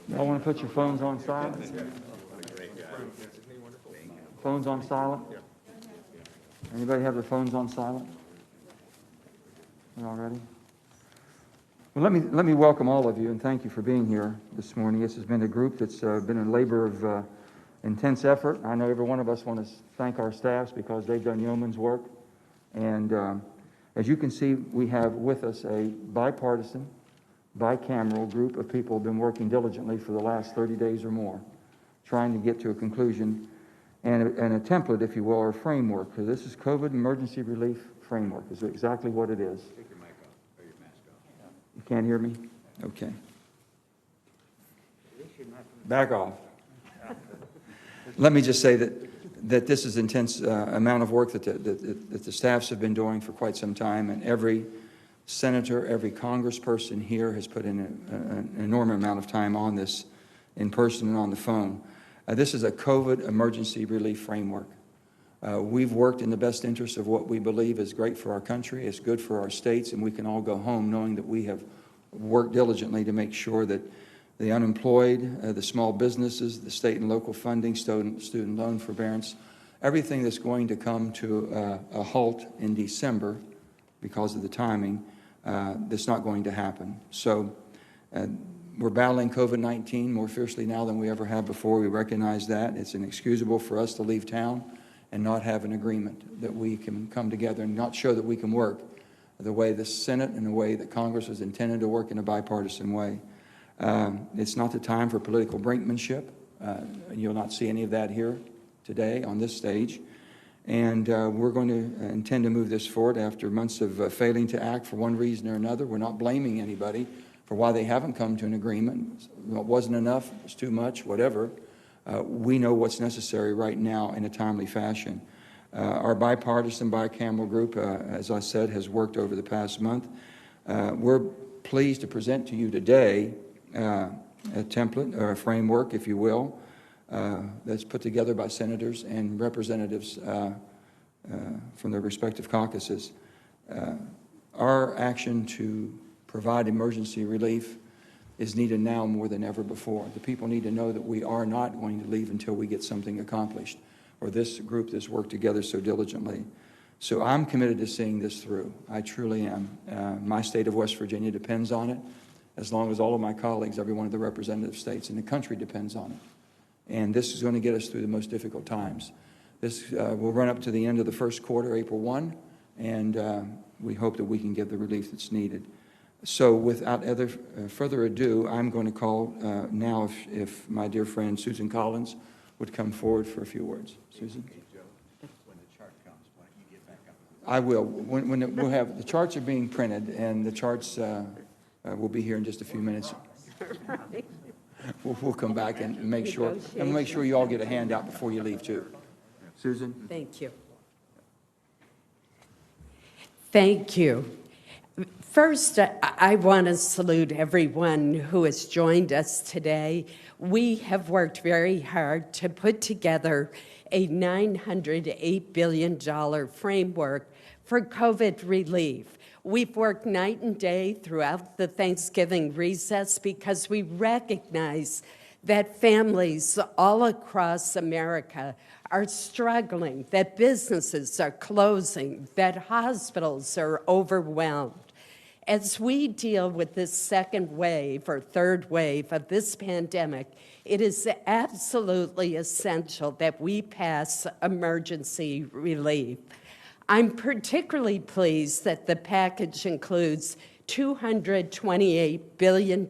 Y'all want to put your phones on silent? Phones on silent? Anybody have their phones on silent? You all ready? Well, let me welcome all of you and thank you for being here this morning. This has been a group that's been a labor of intense effort. I know every one of us want to thank our staffs because they've done yeoman's work. And as you can see, we have with us a bipartisan, bicameral group of people who have been working diligently for the last 30 days or more, trying to get to a conclusion and a template, if you will, or a framework. Because this is COVID emergency relief framework. Is exactly what it is. Take your mic off or your mask off. You can't hear me? Okay. Back off. Let me just say that this is intense amount of work that the staffs have been doing for quite some time, and every senator, every congressperson here has put in an enormous amount of time on this in person and on the phone. This is a COVID emergency relief framework. We've worked in the best interest of what we believe is great for our country, it's good for our states, and we can all go home knowing that we have worked diligently to make sure that the unemployed, the small businesses, the state and local funding, student loan forbearance, everything that's going to come to a halt in December because of the timing, that's not going to happen. So we're battling COVID-19 more fiercely now than we ever have before. We recognize that. It's inexcusable for us to leave town and not have an agreement that we can come together and not show that we can work the way the Senate and the way that Congress was intended to work in a bipartisan way. It's not the time for political brinkmanship. You'll not see any of that here today on this stage. And we're going to intend to move this forward after months of failing to act for one reason or another. We're not blaming anybody for why they haven't come to an agreement. It wasn't enough, it was too much, whatever. We know what's necessary right now in a timely fashion. Our bipartisan, bicameral group, as I said, has worked over the past month. We're pleased to present to you today a template, or a framework, if you will, that's put together by senators and representatives from their respective caucuses. Our action to provide emergency relief is needed now more than ever before. The people need to know that we are not going to leave until we get something accomplished, or this group that's worked together so diligently. So I'm committed to seeing this through. I truly am. My state of West Virginia depends on it, as long as all of my colleagues, every one of the representative states in the country depends on it. And this is going to get us through the most difficult times. This will run up to the end of the first quarter, April 1, and we hope that we can give the relief that's needed. So without further ado, I'm going to call now if my dear friend Susan Collins would come forward for a few words. Susan? Hey, Joe, when the chart comes, why don't you get back up? I will. We'll have, the charts are being printed, and the charts will be here in just a few minutes. We'll come back and make sure, and we'll make sure you all get a handout before you leave too. Susan? Thank you. Thank you. First, I want to salute everyone who has joined us today. We have worked very hard to put together a $908 billion framework for COVID relief. We've worked night and day throughout the Thanksgiving recess because we recognize that families all across America are struggling, that businesses are closing, that hospitals are overwhelmed. As we deal with this second wave or third wave of this pandemic, it is absolutely essential that we pass emergency relief. I'm particularly pleased that the package includes $228 billion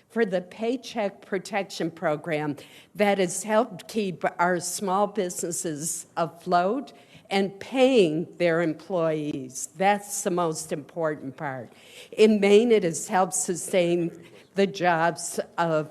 for the Paycheck Protection Program that has helped keep our small businesses afloat and paying their employees. That's the most important part. In Maine, it has helped sustain the jobs of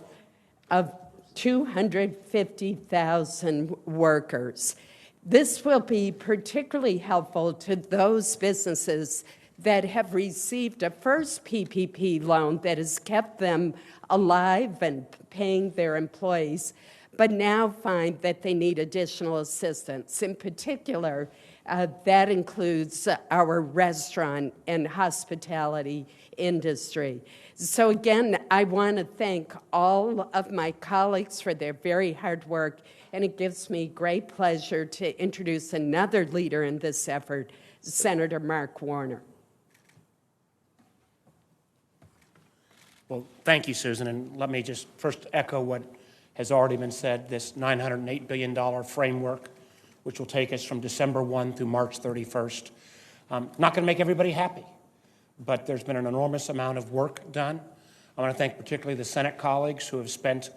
250,000 workers. This will be particularly helpful to those businesses that have received a first PPP loan that has kept them alive and paying their employees. but now find that they need additional assistance. In particular, that includes our restaurant and hospitality industry. So again, I want to thank all of my colleagues for their very hard work, and it gives me great pleasure to introduce another leader in this effort, Senator Mark Warner. Well, thank you, Susan, and let me just first echo what has already been said, this $908 billion framework, which will take us from December 1 through March 31st. Not going to make everybody happy, but there's been an enormous amount of work done. I want to thank particularly the Senate colleagues who have spent,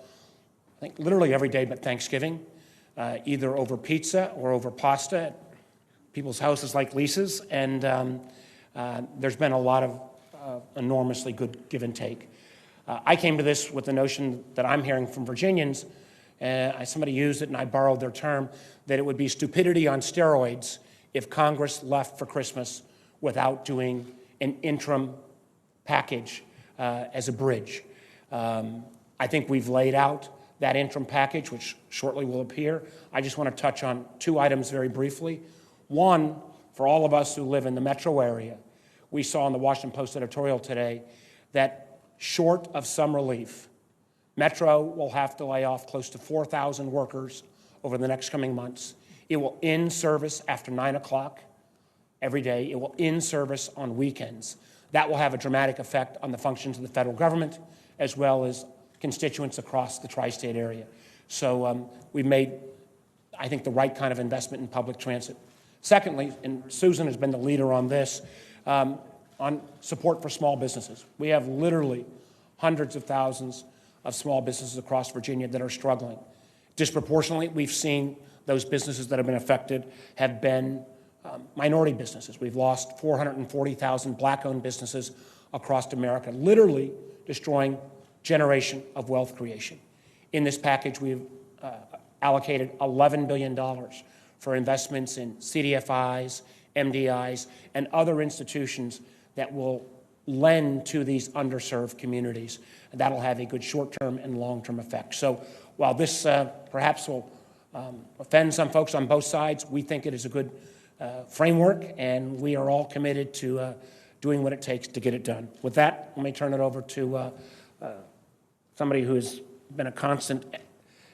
I think, literally every day but Thanksgiving, either over pizza or over pasta at people's houses like Lisa's, and there's been a lot of enormously good give and take. I came to this with the notion that I'm hearing from Virginians, somebody used it and I borrowed their term, that it would be stupidity on steroids if Congress left for Christmas without doing an interim package as a bridge. I think we've laid out that interim package, which shortly will appear. I just want to touch on two items very briefly. One, for all of us who live in the metro area, we saw in the Washington Post editorial today that short of some relief, Metro will have to lay off close to 4,000 workers over the next coming months. It will end service after 9 o'clock every day. It will end service on weekends. That will have a dramatic effect on the functions of the federal government as well as constituents across the tri-state area. So we've made, I think, the right kind of investment in public transit. Secondly, and Susan has been the leader on this, on support for small businesses. We have literally hundreds of thousands of small businesses across Virginia that are struggling. Disproportionately, we've seen those businesses that have been affected have been minority businesses. We've lost 440,000 black-owned businesses across America, literally destroying generation of wealth creation. In this package, we've allocated $11 billion for investments in CDFIs, MDIs, and other institutions that will lend to these underserved communities. And that'll have a good short-term and long-term effect. So while this perhaps will offend some folks on both sides, we think it is a good framework, and we are all committed to doing what it takes to get it done. With that, let me turn it over to somebody who has been a constant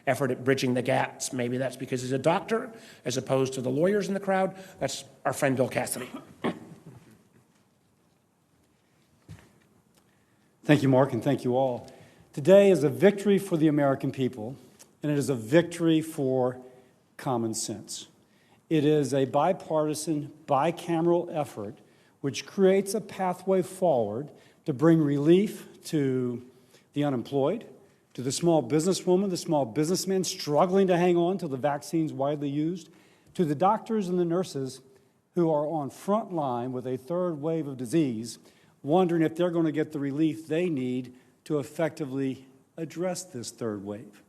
effort at bridging the gaps. Maybe that's because he's a doctor as opposed to the lawyers in the crowd. That's our friend Bill Cassidy. Thank you, Mark, and thank you all. Today is a victory for the American people, and it is a victory for common sense. It is a bipartisan, bicameral effort which creates a pathway forward to bring relief to the unemployed, to the small businesswoman, the small businessman struggling to hang on till the vaccine's widely used, to the doctors and the nurses who are on front line with a third wave of disease, wondering if they're going to get the relief they need to effectively address this third wave.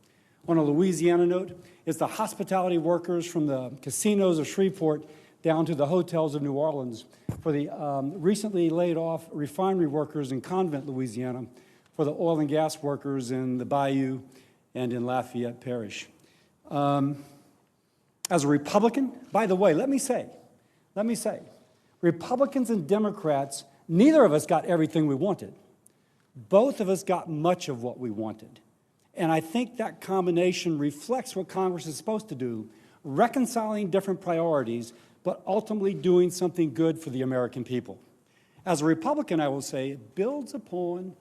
On a Louisiana note, it's the hospitality workers from the casinos of Shreveport down to the hotels of New Orleans, for the recently laid off refinery workers in Convent, Louisiana, for the oil and gas workers in the Bayou and in Lafayette Parish. As a Republican, by the way, let me say, Republicans and Democrats, neither of us got everything we wanted. Both of us got much of what we wanted. And I think that combination reflects what Congress is supposed to do, reconciling different priorities, but ultimately doing something good for the American people. As a Republican, I will say, it builds upon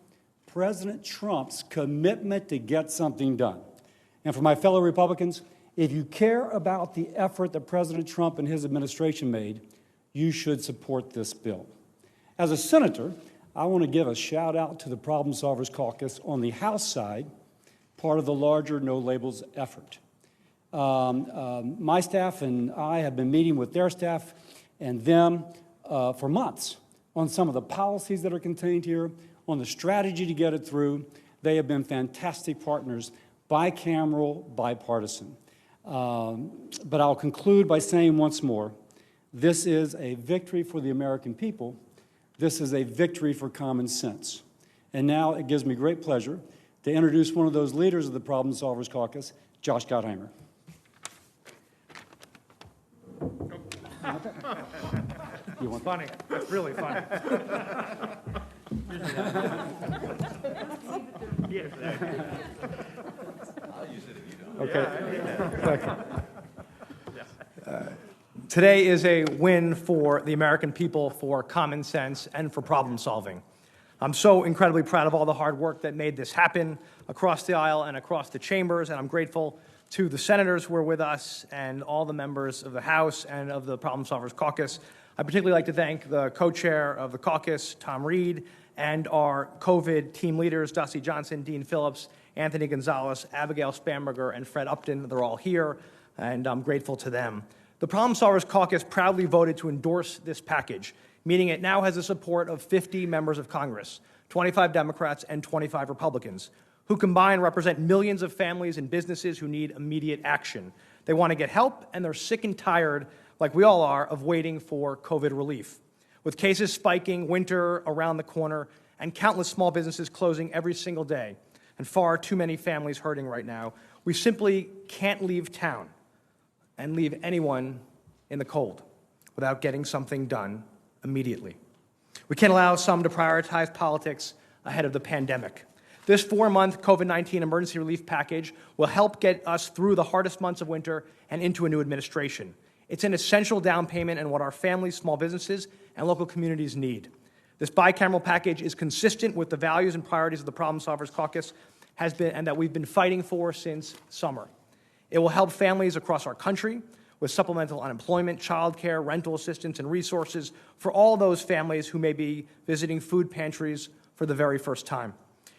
President Trump's commitment to get something done. And for my fellow Republicans, if you care about the effort that President Trump and his administration made, you should support this bill. As a senator, I want to give a shout out to the Problem Solvers Caucus on the House side, part of the larger No Labels effort. My staff and I have been meeting with their staff and them for months on some of the policies that are contained here, on the strategy to get it through. They have been fantastic partners, bicameral, bipartisan. But I'll conclude by saying once more, this is a victory for the American people. This is a victory for common sense. And now it gives me great pleasure to introduce one of those leaders of the Problem Solvers Caucus, Josh Gottheimer. You want Funny. That's really funny. Okay. Today is a win for the American people, for common sense, and for problem solving. I'm so incredibly proud of all the hard work that made this happen across the aisle and across the chambers, and I'm grateful to the senators who are with us and all the members of the House and of the Problem Solvers Caucus. I'd particularly like to thank the co-chair of the caucus, Tom Reed, and our COVID team leaders, Dusty Johnson, Dean Phillips, Anthony Gonzalez, Abigail Spanberger, and Fred Upton. They're all here, and I'm grateful to them. The Problem Solvers Caucus proudly voted to endorse this package, meaning it now has the support of 50 members of Congress, 25 Democrats and 25 Republicans, who combined represent millions of families and businesses who need immediate action. They want to get help, and they're sick and tired, like we all are, of waiting for COVID relief. With cases spiking, winter around the corner, and countless small businesses closing every single day, and far too many families hurting right now, we simply can't leave town and leave anyone in the cold without getting something done immediately. We can't allow some to prioritize politics ahead of the pandemic. This 4-month COVID-19 emergency relief package will help get us through the hardest months of winter and into a new administration. It's an essential down payment in what our families, small businesses, and local communities need. This bicameral package is consistent with the values and priorities of the Problem Solvers Caucus and that we've been fighting for since summer. It will help families across our country with supplemental unemployment, childcare, rental assistance, and resources for all those families who may be visiting food pantries for the very first time.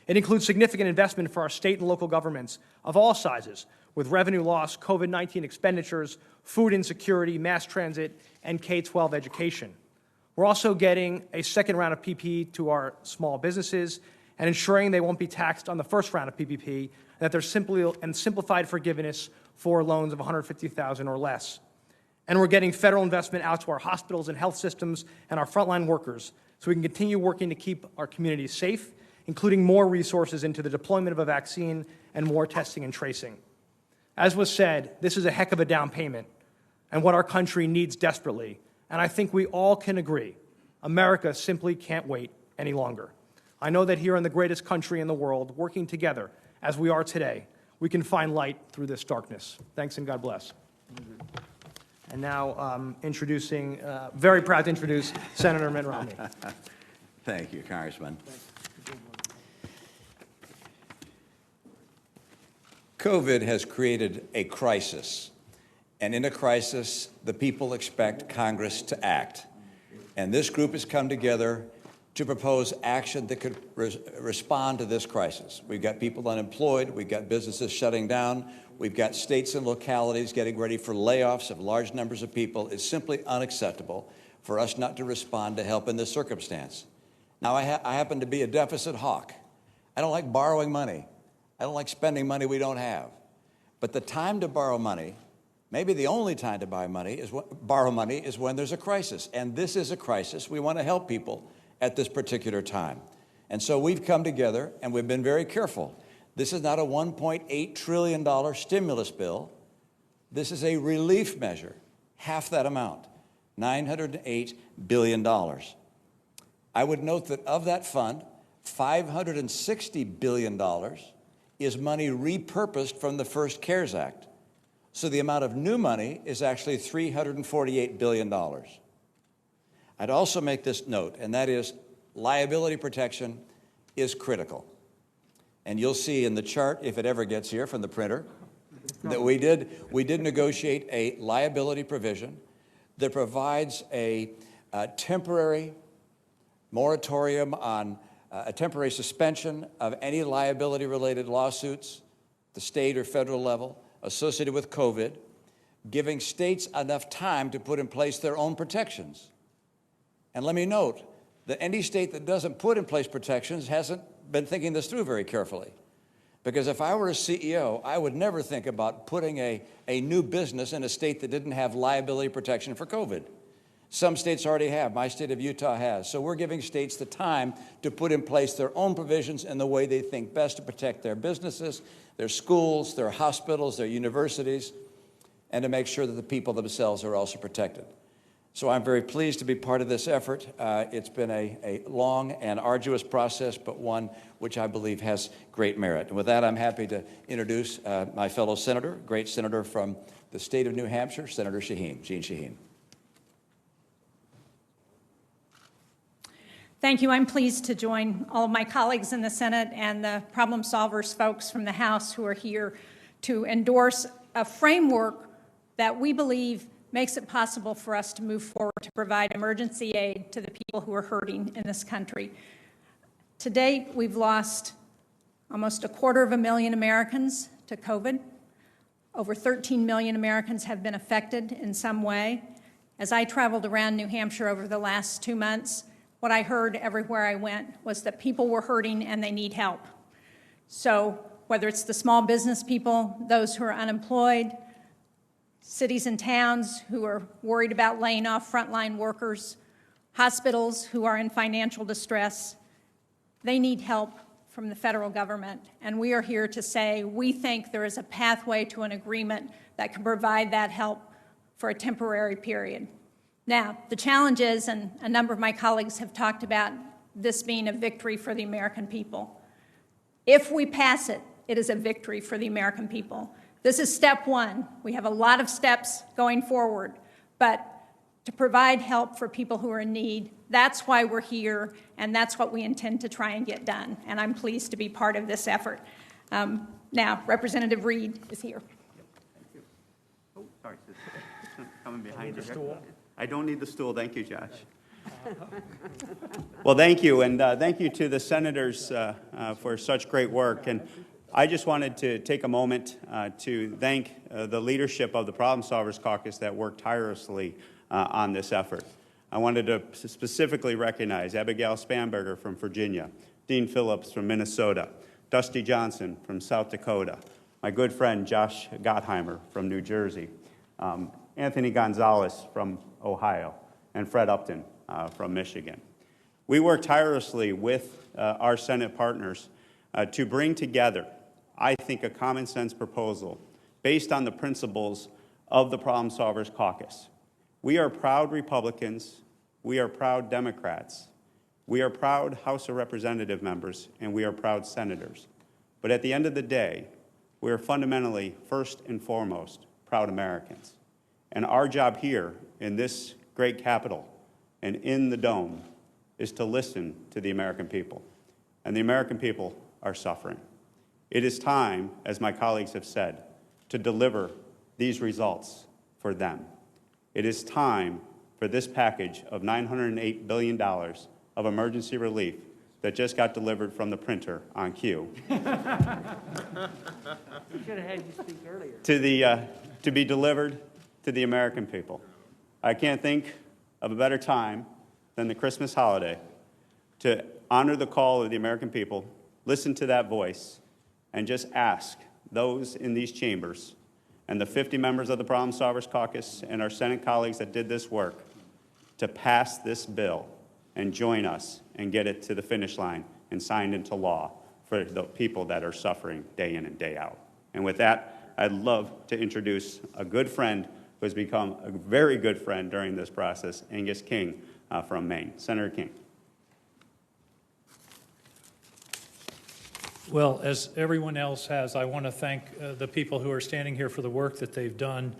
It includes significant investment for our state and local governments of all sizes, with revenue loss, COVID-19 expenditures, food insecurity, mass transit, and K-12 education. We're also getting a second round of PPP to our small businesses and ensuring they won't be taxed on the first round of PPP, and that there's simplified forgiveness for loans of $150,000 or less. And we're getting federal investment out to our hospitals and health systems and our frontline workers so we can continue working to keep our communities safe, including more resources into the deployment of a vaccine and more testing and tracing. As was said, this is a heck of a down payment and what our country needs desperately. And I think we all can agree, America simply can't wait any longer. I know that here in the greatest country in the world, working together as we are today, we can find light through this darkness. Thanks and God bless. And now very proud to introduce Senator Mitt Romney. Thank you, Congressman. COVID has created a crisis, and in a crisis, the people expect Congress to act. And this group has come together to propose action that could respond to this crisis. We've got people unemployed, we've got businesses shutting down, we've got states and localities getting ready for layoffs of large numbers of people. It's simply unacceptable for us not to respond to help in this circumstance. Now, I happen to be a deficit hawk. I don't like borrowing money. I don't like spending money we don't have. But the time to borrow money, maybe the only time to borrow money is when there's a crisis. And this is a crisis. We want to help people at this particular time. And so we've come together and we've been very careful. This is not a $1.8 trillion stimulus bill. This is a relief measure, half that amount, $908 billion. I would note that of that fund, $560 billion is money repurposed from the first CARES Act. So the amount of new money is actually $348 billion. I'd also make this note, and that is liability protection is critical. And you'll see in the chart, if it ever gets here from the printer, that we did negotiate a liability provision that provides a temporary moratorium on a temporary suspension of any liability-related lawsuits, the state or federal level, associated with COVID, giving states enough time to put in place their own protections. And let me note that any state that doesn't put in place protections hasn't been thinking this through very carefully. Because if I were a CEO, I would never think about putting a new business in a state that didn't have liability protection for COVID. Some states already have. My state of Utah has. So we're giving states the time to put in place their own provisions in the way they think best to protect their businesses, their schools, their hospitals, their universities, and to make sure that the people themselves are also protected. So I'm very pleased to be part of this effort. It's been a long and arduous process, but one which I believe has great merit. And with that, I'm happy to introduce my fellow senator, great senator from the state of New Hampshire, Senator Shaheen, Jeanne Shaheen. Thank you. I'm pleased to join all of my colleagues in the Senate and the problem solvers folks from the House who are here to endorse a framework that we believe makes it possible for us to move forward to provide emergency aid to the people who are hurting in this country. To date, we've lost almost 250,000 Americans to COVID. Over 13 million Americans have been affected in some way. As I traveled around New Hampshire over the last 2 months, what I heard everywhere I went was that people were hurting and they need help. So whether it's the small business people, those who are unemployed, cities and towns who are worried about laying off frontline workers, hospitals who are in financial distress, they need help from the federal government. And we are here to say we think there is a pathway to an agreement that can provide that help for a temporary period. Now, the challenge is, and a number of my colleagues have talked about this being a victory for the American people. If we pass it, it is a victory for the American people. This is step one. We have a lot of steps going forward, but to provide help for people who are in need, that's why we're here, and that's what we intend to try and get done. And I'm pleased to be part of this effort. Now, Representative Reed is here. Thank you. Oh, sorry, coming behind you. I don't need the stool. Thank you, Josh. Well, thank you, and thank you to the senators for such great work. And I just wanted to take a moment to thank the leadership of the Problem Solvers Caucus that worked tirelessly on this effort. I wanted to specifically recognize Abigail Spanberger from Virginia, Dean Phillips from Minnesota, Dusty Johnson from South Dakota, my good friend Josh Gottheimer from New Jersey, Anthony Gonzalez from Ohio, and Fred Upton from Michigan. We worked tirelessly with our Senate partners to bring together, I think, a common sense proposal based on the principles of the Problem Solvers Caucus. We are proud Republicans, we are proud Democrats, we are proud House of Representative members, and we are proud senators. But at the end of the day, we are fundamentally, first and foremost, proud Americans. And our job here in this great capital and in the Dome is to listen to the American people. And the American people are suffering. It is time, as my colleagues have said, to deliver these results for them. It is time for this package of $908 billion of emergency relief that just got delivered from the printer on cue. We should have had you speak earlier. To be delivered to the American people. I can't think of a better time than the Christmas holiday to honor the call of the American people, listen to that voice, and just ask those in these chambers and the 50 members of the Problem Solvers Caucus and our Senate colleagues that did this work to pass this bill and join us and get it to the finish line and signed into law for the people that are suffering day in and day out. And with that, I'd love to introduce a good friend who has become a very good friend during this process, Angus King from Maine. Senator King. Well, as everyone else has, I want to thank the people who are standing here for the work that they've done.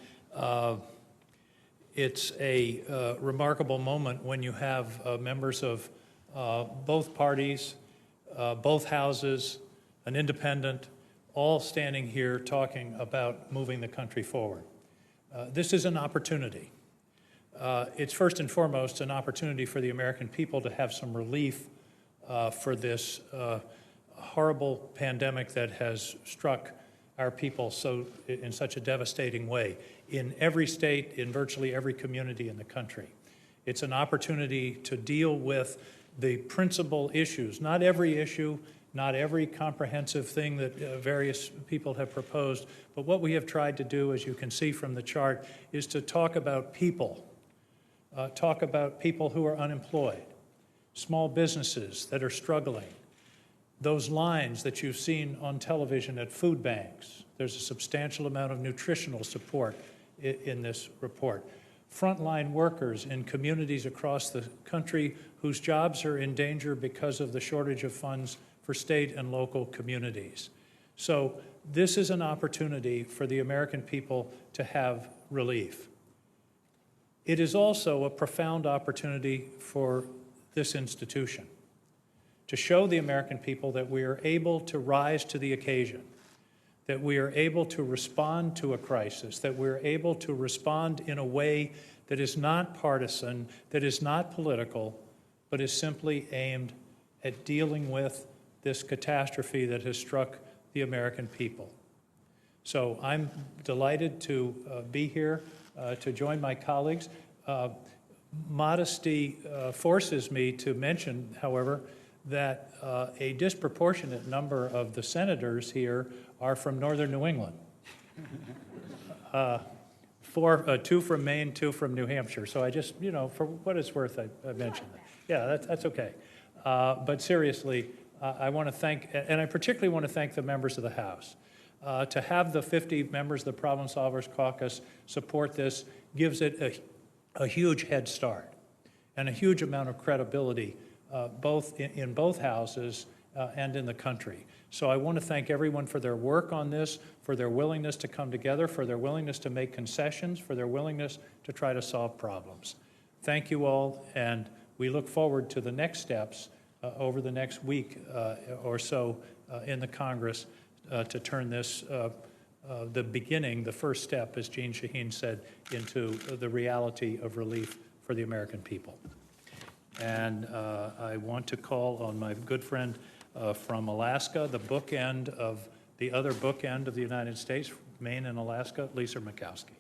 It's a remarkable moment when you have members of both parties, both houses, an independent, all standing here talking about moving the country forward. This is an opportunity. It's first and foremost an opportunity for the American people to have some relief for this horrible pandemic that has struck our people in such a devastating way in every state, in virtually every community in the country. It's an opportunity to deal with the principal issues, not every issue, not every comprehensive thing that various people have proposed, but what we have tried to do, as you can see from the chart, is to talk about people, talk about people who are unemployed, small businesses that are struggling, those lines that you've seen on television at food banks. There's a substantial amount of nutritional support in this report. Frontline workers in communities across the country whose jobs are in danger because of the shortage of funds for state and local communities. So this is an opportunity for the American people to have relief. It is also a profound opportunity for this institution to show the American people that we are able to rise to the occasion, that we are able to respond to a crisis, that we're able to respond in a way that is not partisan, that is not political, but is simply aimed at dealing with this catastrophe that has struck the American people. So I'm delighted to be here to join my colleagues. Modesty forces me to mention, however, that a disproportionate number of the senators here are from northern New England. Two from Maine, 2 from New Hampshire. So I just, for what it's worth, I mentioned that. Yeah, that's okay. But seriously, I want to thank, and I particularly want to thank the members of the House. To have the 50 members of the Problem Solvers Caucus support this gives it a huge head start and a huge amount of credibility, both in both houses and in the country. So I want to thank everyone for their work on this, for their willingness to come together, for their willingness to make concessions, for their willingness to try to solve problems. Thank you all, and we look forward to the next steps over the next week or so in the Congress to turn this, the first step, as Jean Shaheen said, into the reality of relief for the American people. And I want to call on my good friend from Alaska, the other bookend of the United States, Maine and Alaska, Lisa Murkowski.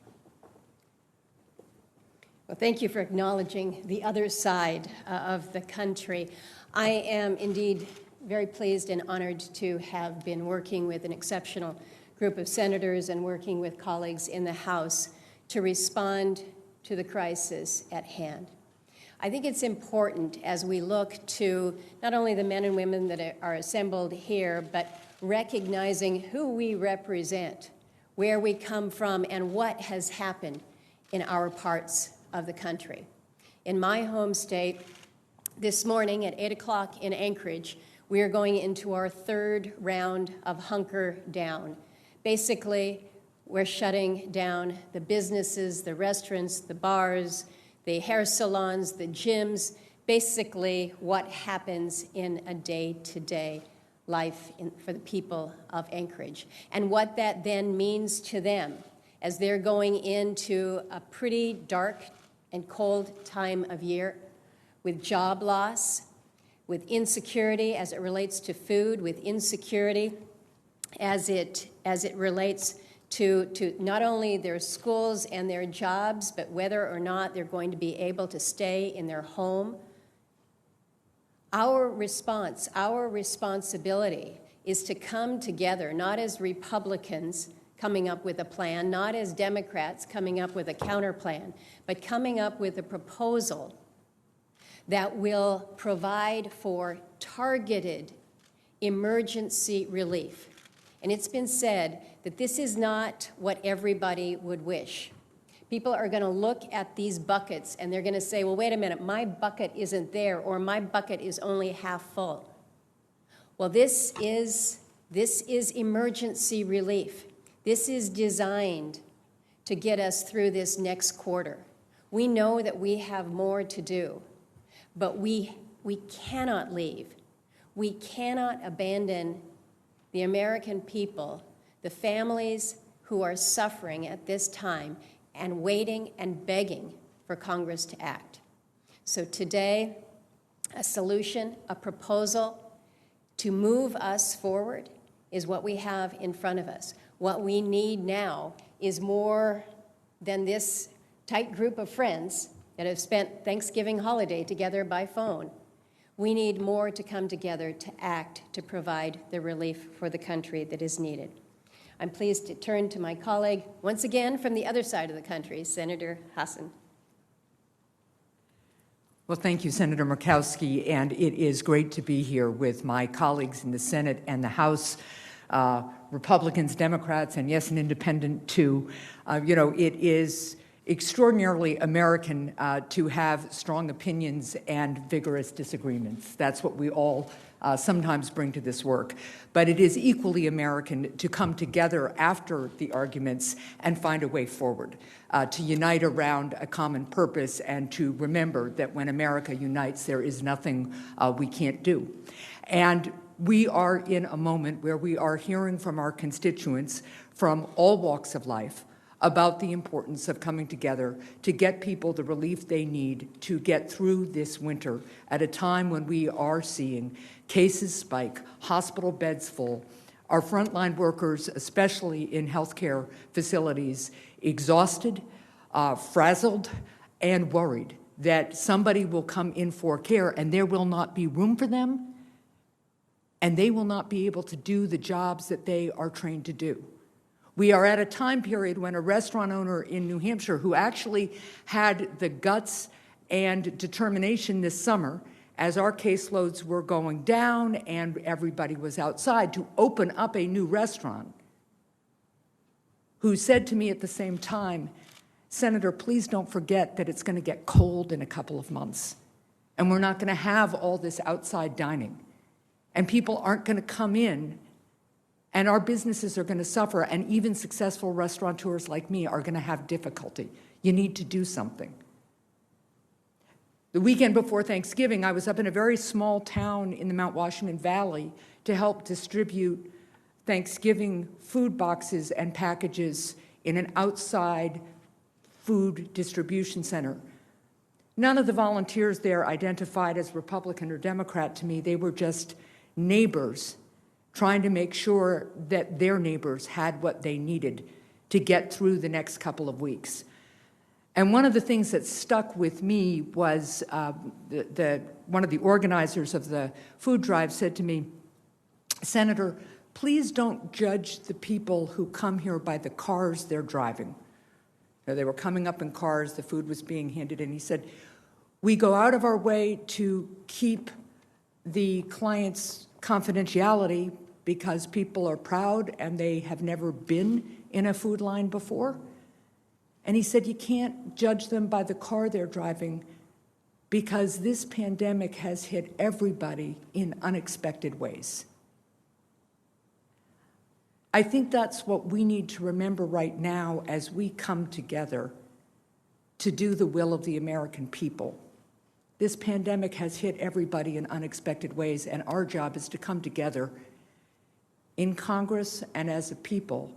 Well, thank you for acknowledging the other side of the country. I am indeed very pleased and honored to have been working with an exceptional group of senators and working with colleagues in the House to respond to the crisis at hand. I think it's important as we look to not only the men and women that are assembled here, but recognizing who we represent, where we come from, and what has happened in our parts of the country. In my home state, this morning at 8 o'clock in Anchorage, we are going into our 3rd round of hunker down. Basically, we're shutting down the businesses, the restaurants, the bars, the hair salons, the gyms, basically what happens in a day-to-day life for the people of Anchorage. And what that then means to them as they're going into a pretty dark and cold time of year with job loss, with insecurity as it relates to food, with insecurity as it relates to not only their schools and their jobs, but whether or not they're going to be able to stay in their home. Our response, our responsibility is to come together, not as Republicans coming up with a plan, not as Democrats coming up with a counter plan, but coming up with a proposal that will provide for targeted emergency relief. And it's been said that this is not what everybody would wish. People are going to look at these buckets and they're going to say, well, wait a minute, my bucket isn't there, or my bucket is only half full. Well, this is emergency relief. This is designed to get us through this next quarter. We know that we have more to do, but we cannot leave. We cannot abandon the American people, the families who are suffering at this time and waiting and begging for Congress to act. So today, a solution, a proposal to move us forward is what we have in front of us. What we need now is more than this tight group of friends that have spent Thanksgiving holiday together by phone. We need more to come together to act to provide the relief for the country that is needed. I'm pleased to turn to my colleague, once again from the other side of the country, Senator Hassan. Well, thank you, Senator Murkowski, and it is great to be here with my colleagues in the Senate and the House, Republicans, Democrats, and yes, an independent too. It is extraordinarily American to have strong opinions and vigorous disagreements. That's what we all sometimes bring to this work. But it is equally American to come together after the arguments and find a way forward, to unite around a common purpose and to remember that when America unites, there is nothing we can't do. And we are in a moment where we are hearing from our constituents from all walks of life about the importance of coming together to get people the relief they need to get through this winter at a time when we are seeing cases spike, hospital beds full, our frontline workers, especially in healthcare facilities, exhausted, frazzled, and worried that somebody will come in for care and there will not be room for them and they will not be able to do the jobs that they are trained to do. We are at a time period when a restaurant owner in New Hampshire who actually had the guts and determination this summer, as our caseloads were going down and everybody was outside, to open up a new restaurant, who said to me at the same time, Senator, please don't forget that it's going to get cold in a couple of months, and we're not going to have all this outside dining, and people aren't going to come in, and our businesses are going to suffer, and even successful restaurateurs like me are going to have difficulty. You need to do something. The weekend before Thanksgiving, I was up in a very small town in the Mount Washington Valley to help distribute Thanksgiving food boxes and packages in an outside food distribution center. None of the volunteers there identified as Republican or Democrat to me. They were just neighbors trying to make sure that their neighbors had what they needed to get through the next couple of weeks. And one of the things that stuck with me was one of the organizers of the food drive said to me, Senator, please don't judge the people who come here by the cars they're driving. They were coming up in cars, the food was being handed in. He said, we go out of our way to keep the client's confidentiality because people are proud and they have never been in a food line before. And he said, you can't judge them by the car they're driving because this pandemic has hit everybody in unexpected ways. I think that's what we need to remember right now as we come together to do the will of the American people. This pandemic has hit everybody in unexpected ways, and our job is to come together in Congress and as a people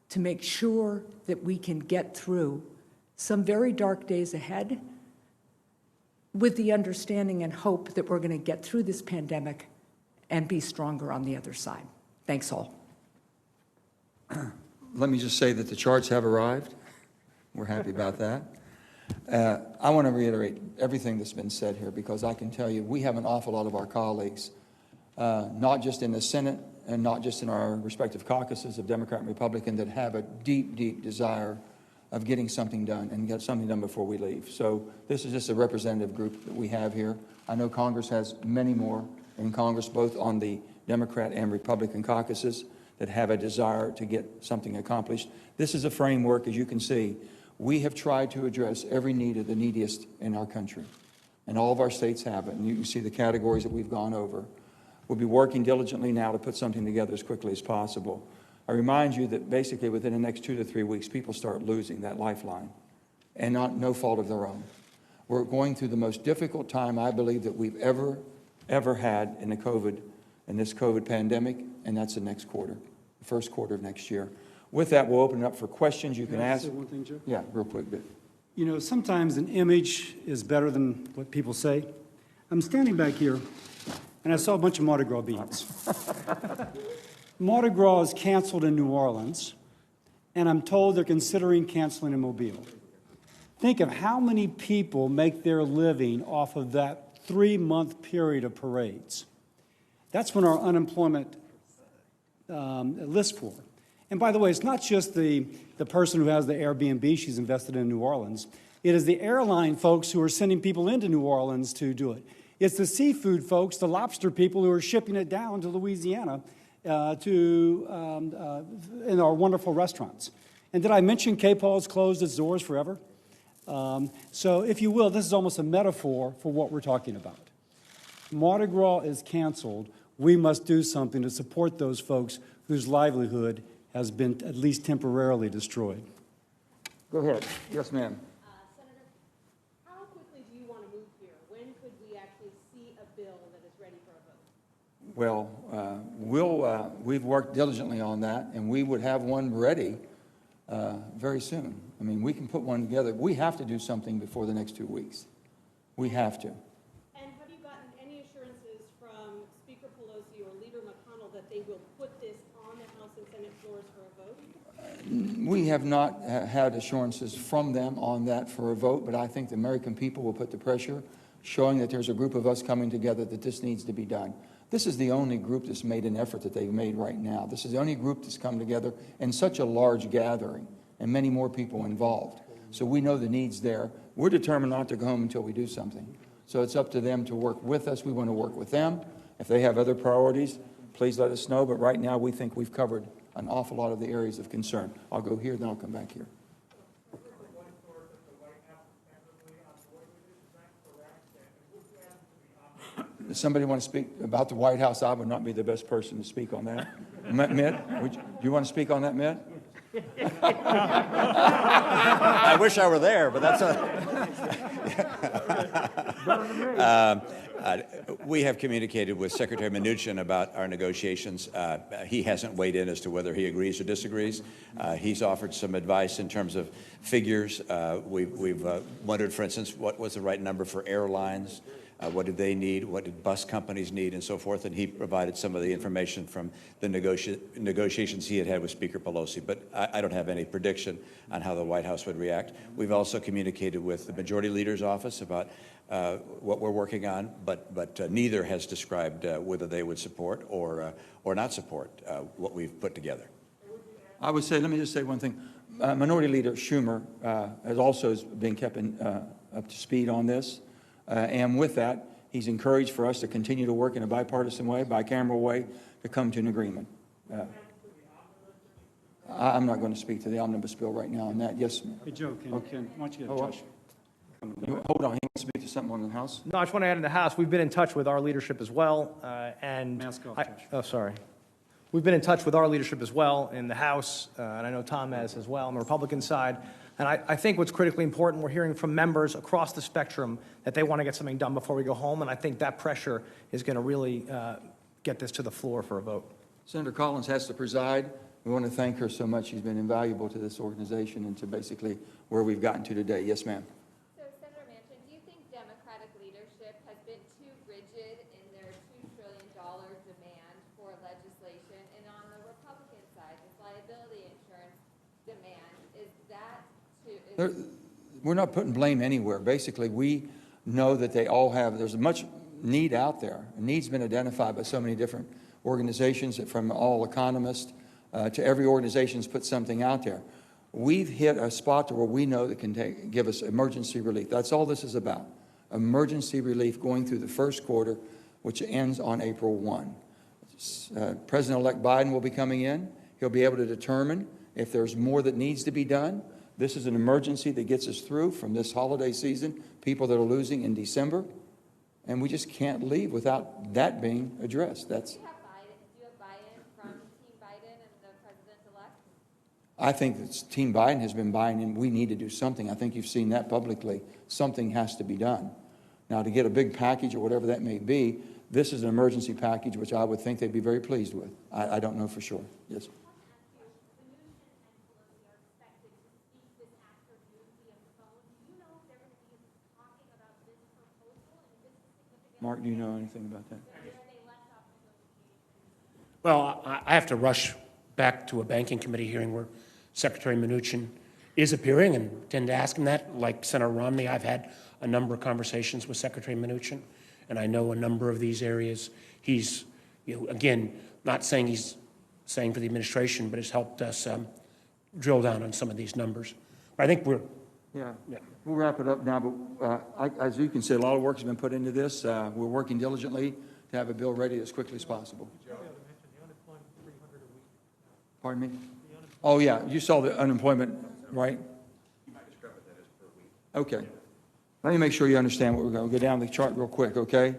to make sure that we can get through some very dark days ahead with the understanding and hope that we're going to get through this pandemic and be stronger on the other side. Thanks all. Let me just say that the charts have arrived. We're happy about that. I want to reiterate everything that's been said here because I can tell you we have an awful lot of our colleagues, not just in the Senate and not just in our respective caucuses of Democrat and Republican, that have a deep, deep desire of getting something done and get something done before we leave. So this is just a representative group that we have here. I know Congress has many more in Congress, both on the Democrat and Republican caucuses, that have a desire to get something accomplished. This is a framework, as you can see. We have tried to address every need of the neediest in our country, and all of our states have it, and you can see the categories that we've gone over. We'll be working diligently now to put something together as quickly as possible. I remind you that basically within the next 2 to 3 weeks, people start losing that lifeline, and no fault of their own. We're going through the most difficult time, I believe, that we've ever had in this COVID pandemic, and that's the next quarter, the first quarter of next year. With that, we'll open it up for questions you can ask. Say one thing, Joe? Yeah, real quick bit. You know, sometimes an image is better than what people say. I'm standing back here, and I saw a bunch of Mardi Gras beads. Mardi Gras is canceled in New Orleans, and I'm told they're considering canceling in Mobile. Think of how many people make their living off of that 3-month period of parades. That's when our unemployment lists for. And by the way, it's not just the person who has the Airbnb she's invested in New Orleans. It is the airline folks who are sending people into New Orleans to do it. It's the seafood folks, the lobster people who are shipping it down to Louisiana in our wonderful restaurants. And did I mention K-Paul's closed its doors forever? So if you will, this is almost a metaphor for what we're talking about. Mardi Gras is canceled. We must do something to support those folks whose livelihood has been at least temporarily destroyed. Go ahead. Yes, ma'am. Senator, how quickly do you want to move here? When could we actually see a bill that is ready for a vote? Well, we've worked diligently on that, and we would have one ready very soon. I mean, we can put one together. We have to do something before the next 2 weeks. We have to. And have you gotten any assurances from Speaker Pelosi or Leader McConnell that they will put this on the House and Senate floors for a vote? We have not had assurances from them on that for a vote, but I think the American people will put the pressure, showing that there's a group of us coming together that this needs to be done. This is the only group that's made an effort that they've made right now. This is the only group that's come together in such a large gathering and many more people involved. So we know the needs there. We're determined not to go home until we do something. So it's up to them to work with us. We want to work with them. If they have other priorities, please let us know. But right now, we think we've covered an awful lot of the areas of concern. I'll go here, then I'll come back here. Does somebody want to speak about the White House? I would not be the best person to speak on that. Mitt, do you want to speak on that, Mitt? I wish I were there, but that's we have communicated with Secretary Mnuchin about our negotiations. He hasn't weighed in as to whether he agrees or disagrees. He's offered some advice in terms of figures. We've wondered, for instance, what was the right number for airlines? What did they need? What did bus companies need, and so forth? And he provided some of the information from the negotiations he had with Speaker Pelosi. But I don't have any prediction on how the White House would react. We've also communicated with the Majority Leader's office about what we're working on, but neither has described whether they would support or not support what we've put together. I would say, let me just say one thing. Minority Leader Schumer has also been kept up to speed on this. And with that, he's encouraged for us to continue to work in a bipartisan way, bicameral way, to come to an agreement. I'm not going to speak to the omnibus bill right now on that. Yes, ma'am. Hey, Joe, why don't you get Josh? Hold on, he wants to speak to something on the House. No, I just want to add in the House, we've been in touch with our leadership as well, and Mask off, Josh. oh, sorry. We've been in touch with our leadership as well in the House, and I know Tom has as well on the Republican side. And I think what's critically important, we're hearing from members across the spectrum that they want to get something done before we go home, and I think that pressure is going to really get this to the floor for a vote. Senator Collins has to preside. We want to thank her so much. She's been invaluable to this organization and to basically where we've gotten to today. Yes, ma'am. So, Senator Manchin, do you think Democratic leadership has been too rigid in their $2 trillion demand for legislation? And on the Republican side, this liability insurance demand, is that we're not putting blame anywhere. Basically, we know that they all have, there's much need out there. A need's been identified by so many different organizations, from all economists to every organization's put something out there. We've hit a spot where we know that can give us emergency relief. That's all this is about. Emergency relief going through the first quarter, which ends on April 1. President-elect Biden will be coming in. He'll be able to determine if there's more that needs to be done. This is an emergency that gets us through from this holiday season, people that are losing in December, and we just can't leave without that being addressed. That's. Do you have buy-in from Team Biden and the President-elect? I think that Team Biden has been buying in. We need to do something. I think you've seen that publicly. Something has to be done. Now, to get a big package or whatever that may be, this is an emergency package, which I would think they'd be very pleased with. I don't know for sure. Yes. Mark, do you know anything about that? Well, I have to rush back to a banking committee hearing where Secretary Mnuchin is appearing and tend to ask him that. Like Senator Romney, I've had a number of conversations with Secretary Mnuchin, and I know a number of these areas. He's, again, not saying he's saying for the administration, but has helped us drill down on some of these numbers. But I think we're Yeah, we'll wrap it up now, but as you can see, a lot of work has been put into this. We're working diligently to have a bill ready as quickly as possible. Pardon me? Oh, yeah, you saw the unemployment, right? Okay. Let me make sure you understand what we're going to go down the chart real quick, okay?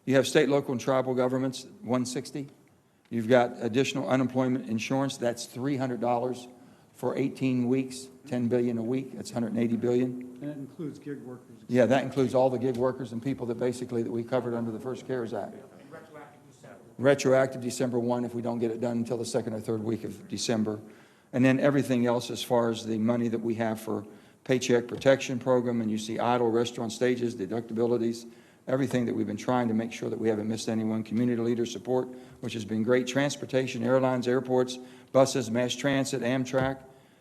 You have state, local, and tribal governments, 160. You've got additional unemployment insurance, that's $300 for 18 weeks, $10 billion a week, that's $180 billion. And it includes gig workers. Yeah, that includes all the gig workers and people that basically that we covered under the first CARES Act. Retroactive December 1 if we don't get it done until the second or third week of December. And then everything else as far as the money that we have for Paycheck Protection Program, and you see idle restaurant stages, deductibilities, everything that we've been trying to make sure that we haven't missed anyone. Community leader support, which has been great. Transportation, airlines, airports, buses, mass transit, Amtrak,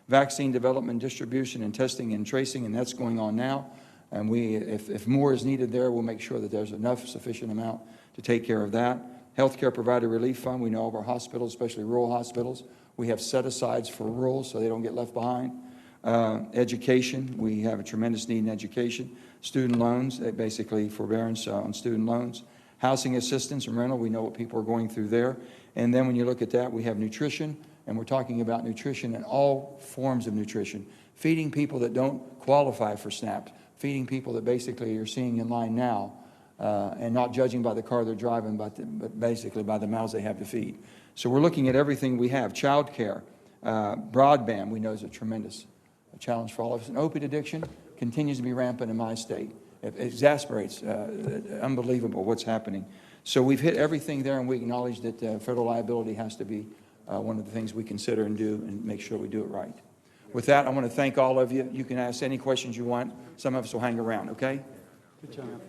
vaccine development, distribution, and testing and tracing, and that's going on now. And if more is needed there, we'll make sure that there's enough, sufficient amount to take care of that. Healthcare Provider Relief Fund, we know all of our hospitals, especially rural hospitals, we have set-asides for rural so they don't get left behind. Education, we have a tremendous need in education. Student loans, basically forbearance on student loans. Housing assistance and rental, we know what people are going through there. And then when you look at that, we have nutrition, and we're talking about nutrition and all forms of nutrition. Feeding people that don't qualify for SNAP, feeding people that basically you're seeing in line now, and not judging by the car they're driving, but basically by the mouths they have to feed. So we're looking at everything we have. Child care, broadband, we know is a tremendous challenge for all of us. And opiate addiction continues to be rampant in my state. It exasperates, unbelievable what's happening. So we've hit everything there, and we acknowledge that federal liability has to be one of the things we consider and do and make sure we do it right. With that, I want to thank all of you. You can ask any questions you want. Some of us will hang around, okay? Good job.